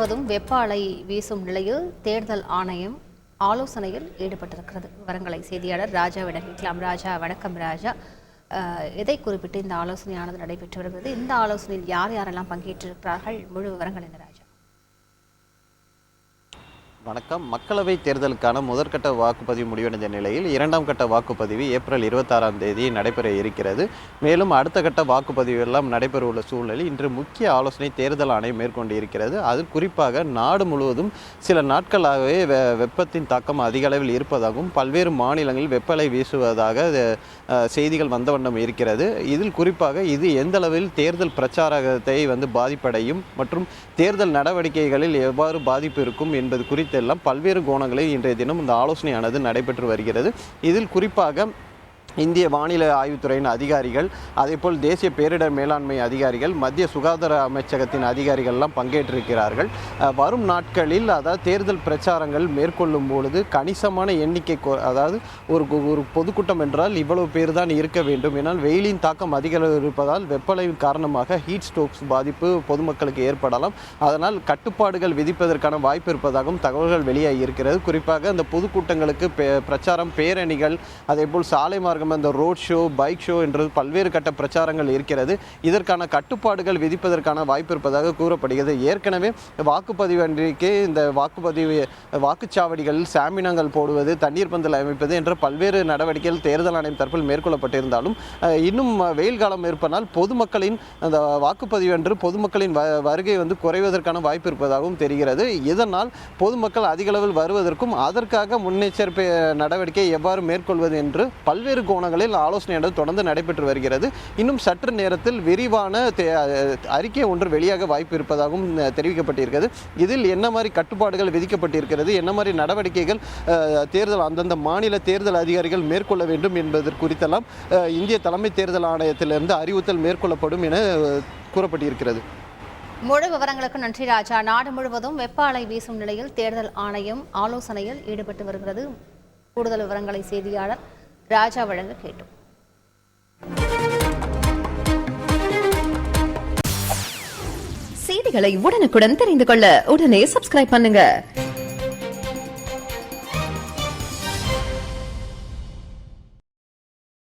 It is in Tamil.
முழுவதும் வெப்ப அலை வீசும் நிலையில் தேர்தல் ஆணையம் ஆலோசனையில் ஈடுபட்டிருக்கிறது. விவரங்களை செய்தியாளர் ராஜாவிடம் கேட்கலாம். ராஜா, வணக்கம். ராஜா, எதை குறிப்பிட்டு இந்த ஆலோசனையானது நடைபெற்று வருகிறது? இந்த ஆலோசனையில் யார் யாரெல்லாம் பங்கேற்றிருக்கிறார்கள்? முழு விவரங்கள் என்ன ராஜா? வணக்கம். மக்களவைத் தேர்தலுக்கான முதற்கட்ட வாக்குப்பதிவு முடிவடைந்த நிலையில் இரண்டாம் கட்ட வாக்குப்பதிவு ஏப்ரல் 26ஆம் தேதி நடைபெற இருக்கிறது. மேலும் அடுத்த கட்ட வாக்குப்பதிவு எல்லாம் நடைபெற உள்ள சூழ்நிலையில் இன்று முக்கிய ஆலோசனை தேர்தல் ஆணையம் மேற்கொண்டு இருக்கிறது. அது குறிப்பாக நாடு முழுவதும் சில நாட்களாகவே வெப்பத்தின் தாக்கம் அதிக அளவில் இருப்பதாகவும் பல்வேறு மாநிலங்களில் வெப்பலை வீசுவதாக செய்திகள் வந்த வண்ணம் இருக்கிறது. இதில் குறிப்பாக இது எந்த அளவில் தேர்தல் பிரச்சாரத்தை பாதிப்படையும் மற்றும் தேர்தல் நடவடிக்கைகளில் எவ்வாறு பாதிப்பு இருக்கும் என்பது குறித்து எல்லாம் பல்வேறு கோணங்களில் இன்றைய தினம் இந்த ஆலோசனையானது நடைபெற்று வருகிறது. இதில் குறிப்பாக இந்திய வானிலை ஆய்வுத்துறையின் அதிகாரிகள், அதேபோல் தேசிய பேரிடர் மேலாண்மை அதிகாரிகள், மத்திய சுகாதார அமைச்சகத்தின் அதிகாரிகள் எல்லாம் பங்கேற்றிருக்கிறார்கள். வரும் நாட்களில் அதாவது தேர்தல் பிரச்சாரங்கள் மேற்கொள்ளும் பொழுது கணிசமான எண்ணிக்கை, அதாவது ஒரு பொதுக்கூட்டம் என்றால் இவ்வளவு பேர் தான் இருக்க வேண்டும். ஏன்னால் வெயிலின் தாக்கம் அதிக இருப்பதால் வெப்பலை காரணமாக ஹீட் ஸ்ட்ரோக்ஸ் பாதிப்பு பொதுமக்களுக்கு ஏற்படலாம். அதனால் கட்டுப்பாடுகள் விதிப்பதற்கான வாய்ப்பு இருப்பதாகவும் தகவல்கள் வெளியாகி இருக்கிறது. குறிப்பாக இந்த பொதுக்கூட்டங்களுக்கு பிரச்சாரம், பேரணிகள், அதேபோல் சாலை மார்க்கம், அந்த ரோட் ஷோ, பைக் ஷோ என்று பல்வேறு கட்ட பிரச்சாரங்கள் இருக்கிறது. இதற்கான கட்டுப்பாடுகள் விதிப்பதற்கான வாய்ப்பு இருப்பதாக கூறப்படுகிறது. ஏற்கனவே வாக்குப்பதிவு அன்றைக்கு இந்த வாக்குச்சாவடிகளில் சாமினங்கள் போடுவது, தண்ணீர் பந்தல் அமைப்பது என்ற பல்வேறு நடவடிக்கைகள் தேர்தல் ஆணையம் தரப்பில் மேற்கொள்ளப்பட்டிருந்தாலும் இன்னும் வெயில் காலம் இருப்பதால் பொதுமக்களின் அந்த வாக்குப்பதிவு அன்று பொதுமக்களின் வருகை குறைவதற்கான வாய்ப்பு இருப்பதாகவும் தெரிகிறது. இதனால் பொதுமக்கள் அதிக அளவில் வருவதற்கும் அதற்காக முன்னெச்சரிக்கை நடவடிக்கை எவ்வாறு மேற்கொள்வது என்று பல்வேறு கோணங்களில் ஆலோசனை தொடர்ந்து நடைபெற்று வருகிறது. இன்னும் சற்று நேரத்தில் விரிவான அறிக்கை ஒன்று வெளியாக வாய்ப்பு இருப்பதாகவும் தெரிவிக்கப்பட்டிருக்கிறது. இதில் என்ன மாதிரி கட்டுப்பாடுகள் விதிக்கப்பட்டிருக்கிறது, என்ன மாதிரி நடவடிக்கைகள் தேர்தல் அந்தந்த மாநில தேர்தல் அதிகாரிகள் மேற்கொள்ள வேண்டும் என்பது குறித்தெல்லாம் இந்திய தலைமை தேர்தல் ஆணையத்திலிருந்து அறிவுறுத்தல் மேற்கொள்ளப்படும் என கூறப்பட்டிருக்கிறது. முழு விவரங்களுக்கு நன்றி ராஜா. நாடு முழுவதும் வெப்ப அலை வீசும் நிலையில் தேர்தல் ஆணையம் ஆலோசனையில் ஈடுபட்டு வருகிறது. கூடுதல் விவரங்களை செய்தியாளர் ராஜா வழங்க கேட்டோம். செய்திகளை உடனுக்குடன் தெரிந்து கொள்ள உடனே சப்ஸ்கிரைப் பண்ணுங்க.